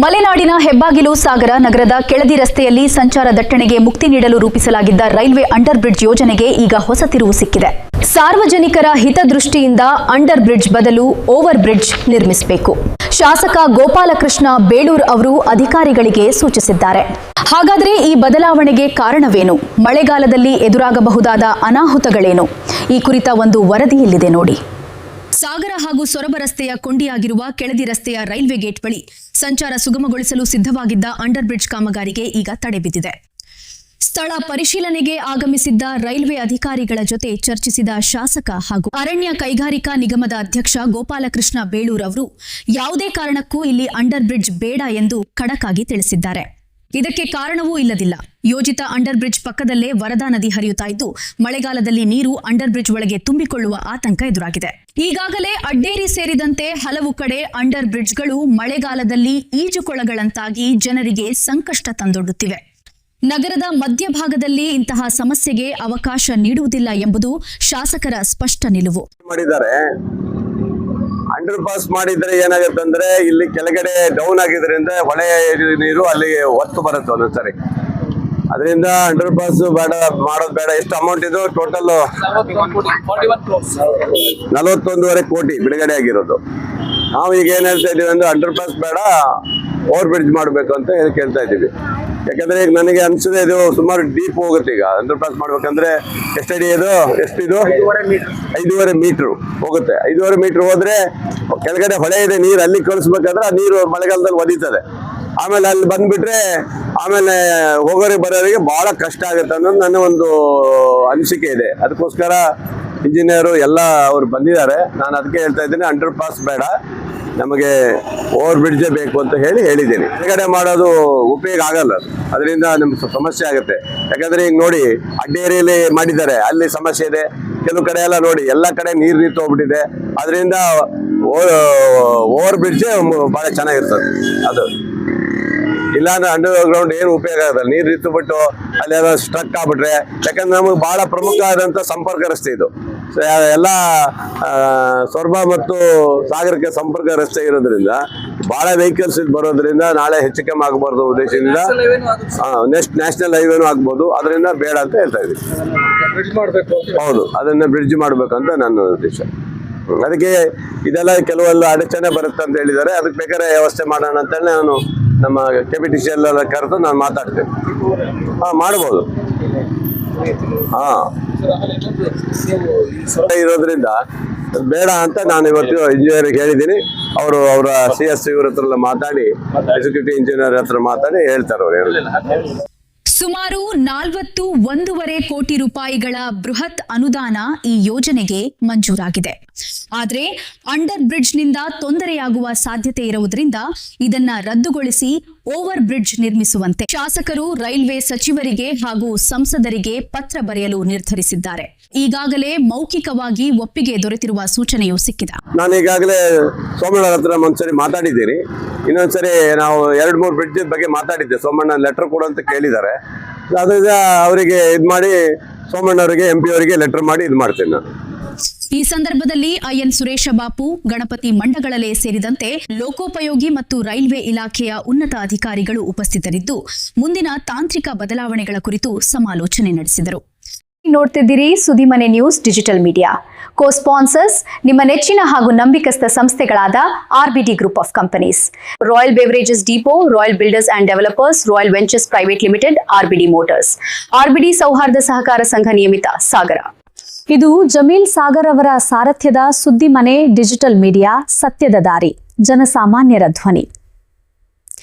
ಮಲೆನಾಡಿನ ಹೆಬ್ಬಾಗಿಲು ಸಾಗರ ನಗರದ ಕೆಳದಿ ರಸ್ತೆಯಲ್ಲಿ ಸಂಚಾರ ದಟ್ಟಣೆಗೆ ಮುಕ್ತಿ ನೀಡಲು ರೂಪಿಸಲಾಗಿದ್ದ ರೈಲ್ವೆ ಅಂಡರ್ ಬ್ರಿಡ್ಜ್ ಯೋಜನೆಗೆ ಈಗ ಹೊಸ ತಿರುವು ಸಿಕ್ಕಿದೆ. ಸಾರ್ವಜನಿಕರ ಹಿತದೃಷ್ಟಿಯಿಂದ ಅಂಡರ್ ಬ್ರಿಡ್ಜ್ ಬದಲು ಓವರ್ ಬ್ರಿಡ್ಜ್ ನಿರ್ಮಿಸಬೇಕು. ಶಾಸಕ ಗೋಪಾಲಕೃಷ್ಣ ಬೇಳೂರ್ ಅವರು ಅಧಿಕಾರಿಗಳಿಗೆ ಸೂಚಿಸಿದ್ದಾರೆ. ಹಾಗಾದರೆ ಈ ಬದಲಾವಣೆಗೆ ಕಾರಣವೇನು? ಮಳೆಗಾಲದಲ್ಲಿ ಎದುರಾಗಬಹುದಾದ ಅನಾಹುತಗಳೇನು? ಈ ಕುರಿತ ಒಂದು ವರದಿ ಇಲ್ಲಿದೆ ನೋಡಿ. ಸಾಗರ ಹಾಗೂ ಸೊರಬ ರಸ್ತೆಯ ಕೊಂಡಿಯಾಗಿರುವ ಕೆಳದಿ ರಸ್ತೆಯ ರೈಲ್ವೆ ಗೇಟ್ ಬಳಿ ಸಂಚಾರ ಸುಗಮಗೊಳಿಸಲು ಸಿದ್ಧವಾಗಿದ್ದ ಅಂಡರ್ ಬ್ರಿಡ್ಜ್ ಕಾಮಗಾರಿಗೆ ಈಗ ತಡೆ ಬಿದ್ದಿದೆ. ಸ್ಥಳ ಪರಿಶೀಲನೆಗೆ ಆಗಮಿಸಿದ್ದ ರೈಲ್ವೆ ಅಧಿಕಾರಿಗಳ ಜೊತೆ ಚರ್ಚಿಸಿದ ಶಾಸಕ ಹಾಗೂ ಅರಣ್ಯ ಕೈಗಾರಿಕಾ ನಿಗಮದ ಅಧ್ಯಕ್ಷ ಗೋಪಾಲಕೃಷ್ಣ ಬೇಳೂರ್ ಅವರು ಯಾವುದೇ ಕಾರಣಕ್ಕೂ ಇಲ್ಲಿ ಅಂಡರ್ ಬ್ರಿಡ್ಜ್ ಬೇಡ ಎಂದು ಖಡಕ್ ಆಗಿ ತಿಳಿಸಿದ್ದಾರೆ. ಇದಕ್ಕೆ ಕಾರಣವೂ ಇಲ್ಲದಿಲ್ಲ. ಯೋಜಿತ ಅಂಡರ್ ಬ್ರಿಡ್ಜ್ ಪಕ್ಕದಲ್ಲೇ ವರದಾ ನದಿ ಹರಿಯುತ್ತಾ ಇದ್ದು ಮಳೆಗಾಲದಲ್ಲಿ ನೀರು ಅಂಡರ್ ಬ್ರಿಡ್ಜ್ ಒಳಗೆ ತುಂಬಿಕೊಳ್ಳುವ ಆತಂಕ ಎದುರಾಗಿದೆ. ಈಗಾಗಲೇ ಅಡ್ಡೇರಿ ಸೇರಿದಂತೆ ಹಲವು ಕಡೆ ಅಂಡರ್ ಬ್ರಿಡ್ಜ್ಗಳು ಮಳೆಗಾಲದಲ್ಲಿ ಈಜುಕೊಳಗಳಂತಾಗಿ ಜನರಿಗೆ ಸಂಕಷ್ಟ ತಂದೊಡ್ಡುತ್ತಿವೆ. ನಗರದ ಮಧ್ಯಭಾಗದಲ್ಲಿ ಇಂತಹ ಸಮಸ್ಯೆಗೆ ಅವಕಾಶ ನೀಡುವುದಿಲ್ಲ ಎಂಬುದು ಶಾಸಕರ ಸ್ಪಷ್ಟ ನಿಲುವು. ಅಂಡರ್ ಪಾಸ್ ಮಾಡಿದ್ರೆ ಏನಾಗುತ್ತೆ ಅಂದ್ರೆ ಇಲ್ಲಿ ಕೆಳಗಡೆ ಡೌನ್ ಆಗಿದ್ರಿಂದ ಹೊಳೆ ನೀರು ಅಲ್ಲಿ ಒತ್ತು ಬರುತ್ತೆ ಒಂದೊಂದ್ಸರಿ. ಅದರಿಂದ ಅಂಡರ್ ಪಾಸ್ ಬೇಡ, ಮಾಡೋದು ಬೇಡ. ಎಷ್ಟು ಅಮೌಂಟ್ ಇದು? ಟೋಟಲ್ 41.5 ಕೋಟಿ ಬಿಡುಗಡೆ ಆಗಿರೋದು. ನಾವು ಈಗ ಏನ್ ಹೇಳ್ತಾ ಇದೀವಿ ಅಂದ್ರೆ ಅಂಡರ್ ಪಾಸ್ ಬೇಡ, ಓವರ್ ಬ್ರಿಡ್ಜ್ ಮಾಡಬೇಕು ಅಂತ ಕೇಳ್ತಾ ಇದ್ದೀವಿ. ಯಾಕಂದ್ರೆ ಈಗ ನನಗೆ ಅನ್ಸಿದೆ ಇದು ಸುಮಾರು ಡೀಪ್ ಹೋಗುತ್ತೆ. ಈಗ ಅಂಡರ್ ಪಾಸ್ ಮಾಡ್ಬೇಕಂದ್ರೆ ಎಷ್ಟಡಿ ಇದು? ಎಷ್ಟಿದು? 5.5 ಮೀಟರ್ ಹೋಗುತ್ತೆ. 5.5 ಮೀಟರ್ ಹೋದ್ರೆ ಕೆಳಗಡೆ ಹೊಳೆ ಇದೆ, ನೀರು ಅಲ್ಲಿ ಕಳಿಸ್ಬೇಕಾದ್ರೆ ಆ ನೀರು ಮಳೆಗಾಲದಲ್ಲಿ ಒದೀತದೆ. ಆಮೇಲೆ ಅಲ್ಲಿ ಬಂದ್ಬಿಟ್ರೆ ಆಮೇಲೆ ಹೋಗೋರಿಗೆ ಬರೋರಿಗೆ ಬಹಳ ಕಷ್ಟ ಆಗುತ್ತೆ ಅನ್ನೋದು ನನ್ನ ಒಂದು ಅನಿಸಿಕೆ ಇದೆ. ಅದಕ್ಕೋಸ್ಕರ ಇಂಜಿನಿಯರು ಎಲ್ಲ ಅವ್ರು ಬಂದಿದ್ದಾರೆ. ನಾನು ಅದಕ್ಕೆ ಹೇಳ್ತಾ ಇದ್ದೀನಿ, ಅಂಡರ್ ಪಾಸ್ ಬೇಡ, ನಮಗೆ ಓವರ್ ಬ್ರಿಡ್ಜೇ ಬೇಕು ಅಂತ ಹೇಳಿದ್ದೀನಿ. ಕೆಳಗಡೆ ಮಾಡೋದು ಉಪಯೋಗ ಆಗಲ್ಲ, ಅದರಿಂದ ನಮ್ಗೆ ಸಮಸ್ಯೆ ಆಗುತ್ತೆ. ಯಾಕಂದ್ರೆ ಈಗ ನೋಡಿ ಅಡ್ಡೇರಿಯಲ್ಲಿ ಮಾಡಿದ್ದಾರೆ, ಅಲ್ಲಿ ಸಮಸ್ಯೆ ಇದೆ. ಕೆಲವು ಕಡೆ ಎಲ್ಲ ನೋಡಿ ಎಲ್ಲ ಕಡೆ ನೀರು ನಿಂತು ಹೋಗ್ಬಿಟ್ಟಿದೆ. ಅದರಿಂದ ಓವರ್ ಬ್ರಿಡ್ಜೇ ಬಹಳ ಚೆನ್ನಾಗಿರ್ತದೆ. ಅದು ಇಲ್ಲಾಂದ್ರೆ ಅಂಡರ್ ಗ್ರೌಂಡ್ ಏನು ಉಪಯೋಗ ಆಗಲ್ಲ. ನೀರು ನಿಂತು ಬಿಟ್ಟು ಅಲ್ಲಿ ಏನೋ ಸ್ಟ್ರಕ್ ಆಗ್ಬಿಟ್ರೆ, ಯಾಕಂದ್ರೆ ನಮಗೆ ಬಹಳ ಪ್ರಮುಖ ಆದಂತ ಸಂಪರ್ಕ ರಸ್ತೆ ಇದು. ಎಲ್ಲ ಸೊರಬ ಮತ್ತು ಸಾಗರಕ್ಕೆ ಸಂಪರ್ಕ ರಸ್ತೆ ಇರೋದ್ರಿಂದ ಬಹಳ ವೆಹಿಕಲ್ಸ್ ಇಲ್ಲಿ ಬರೋದ್ರಿಂದ ನಾಳೆ ಹೆಚ್ಚು ಕಮ್ಮಿ ಆಗಬಾರ್ದು ಉದ್ದೇಶದಿಂದ ನ್ಯಾಷನಲ್ ಹೈವೇನು ಆಗ್ಬೋದು. ಅದರಿಂದ ಬೇಡ ಅಂತ ಹೇಳ್ತಾ ಇದ್ದೀವಿ. ಹೌದು, ಅದನ್ನ ಬ್ರಿಡ್ಜ್ ಮಾಡ್ಬೇಕಂತ ನನ್ನ ಉದ್ದೇಶ. ಅದಕ್ಕೆ ಇದೆಲ್ಲ ಕೆಲವೆಲ್ಲ ಅಡಚಣೆ ಬರುತ್ತೆ ಅಂತ ಹೇಳಿದ್ದಾರೆ. ಅದಕ್ಕೆ ಬೇಕಾದ್ರೆ ವ್ಯವಸ್ಥೆ ಮಾಡೋಣ ಅಂತೇಳಿ ನಾನು ನಮ್ಮ ಕೆಪಿಟಿಸಿ ಎಲ್ಲ ಕರೆದು ನಾನು ಮಾತಾಡ್ತೇನೆ. ಮಾಡ್ಬೋದು. ಇರೋದ್ರಿಂದ ಬೇಡ ಅಂತ ನಾನು ಇವತ್ತು ಇಂಜಿನಿಯರ್ಗೆ ಹೇಳಿದ್ದೀನಿ. ಅವರ CS ಇವ್ರ ಹತ್ರ ಮಾತಾಡಿ, ಎಕ್ಸಿಕ್ಯೂಟಿವ್ ಇಂಜಿನಿಯರ್ ಹತ್ರ ಮಾತಾಡಿ ಹೇಳ್ತಾರೆ ಅವ್ರು. ಸುಮಾರು 41.5 ಕೋಟಿ ರೂಪಾಯಿಗಳ ಬೃಹತ್ ಅನುದಾನ ಈ ಯೋಜನೆಗೆ ಮಂಜೂರಾಗಿದೆ. ಆದರೆ ಅಂಡರ್ ಬ್ರಿಡ್ಜ್ನಿಂದ ತೊಂದರೆಯಾಗುವ ಸಾಧ್ಯತೆ ಇರುವುದರಿಂದ ಇದನ್ನ ರದ್ದುಗೊಳಿಸಿ ಓವರ್ ಬ್ರಿಡ್ಜ್ ನಿರ್ಮಿಸುವಂತೆ ಶಾಸಕರು ರೈಲ್ವೆ ಸಚಿವರಿಗೆ ಹಾಗೂ ಸಂಸದರಿಗೆ ಪತ್ರ ಬರೆಯಲು ನಿರ್ಧರಿಸಿದ್ದಾರೆ. ಈಗಾಗಲೇ ಮೌಖಿಕವಾಗಿ ಒಪ್ಪಿಗೆ ದೊರೆತಿರುವ ಸೂಚನೆಯೂ ಸಿಕ್ಕಿದೆ. ನಾನು ಈಗಾಗಲೇ ಸೋಮಣ್ಣ ಹತ್ರ ಒಂದ್ಸರಿ ಮಾತಾಡಿದ್ದೀನಿ. ಇನ್ನೊಂದ್ಸರಿ ನಾವು 2-3 ಬ್ರಿಡ್ಜ್ ಬಗ್ಗೆ ಮಾತಾಡಿದ್ದೆ. ಸೋಮಣ್ಣ ಲೆಟರ್ ಕೊಡು ಅಂತ ಕೇಳಿದ್ದಾರೆ. ಅದರಿಂದ ಅವರಿಗೆ ಇದು ಮಾಡಿ ಸೋಮಣ್ಣ ಅವರಿಗೆ MP ಅವರಿಗೆ ಲೆಟರ್ ಮಾಡಿ ಇದು ಮಾಡ್ತೇನೆ ನಾನು. ಈ ಸಂದರ್ಭದಲ್ಲಿ IN ಸುರೇಶ ಬಾಪು, ಗಣಪತಿ ಮಂಡಗಳಲೆ ಸೇರಿದಂತೆ ಲೋಕೋಪಯೋಗಿ ಮತ್ತು ರೈಲ್ವೆ ಇಲಾಖೆಯ ಉನ್ನತ ಅಧಿಕಾರಿಗಳು ಉಪಸ್ಥಿತರಿದ್ದು ಮುಂದಿನ ತಾಂತ್ರಿಕ ಬದಲಾವಣೆಗಳ ಕುರಿತು ಸಮಾಲೋಚನೆ ನಡೆಸಿದರು. ನೋಡ್ತಿದ್ದೀರಿ ಸುದ್ದಿಮನೆ ನ್ಯೂಸ್ ಡಿಜಿಟಲ್ ಮೀಡಿಯಾ. ಕೋ-ಸ್ಪಾನ್ಸರ್ಸ್ ನಿಮ್ಮ ನೆಚ್ಚಿನ ಹಾಗೂ ನಂಬಿಕಸ್ಥ ಸಂಸ್ಥೆಗಳಾದ RBD group of companies, royal beverages depot, royal builders and developers, royal ventures private limited, RBD motors, RBD ಸೌಹಾರ್ದ ಸಹಕಾರ ಸಂಘ ನಿಯಮಿತ ಸಾಗರ. ಇದು ಜಮೀಲ್ ಸಾಗರ್ ಅವರ ಸಾರಥ್ಯದ ಸುದ್ದಿಮನೆ ಡಿಜಿಟಲ್ ಮೀಡಿಯಾ, ಸತ್ಯದ ದಾರಿ, ಜನಸಾಮಾನ್ಯರ ಧ್ವನಿ.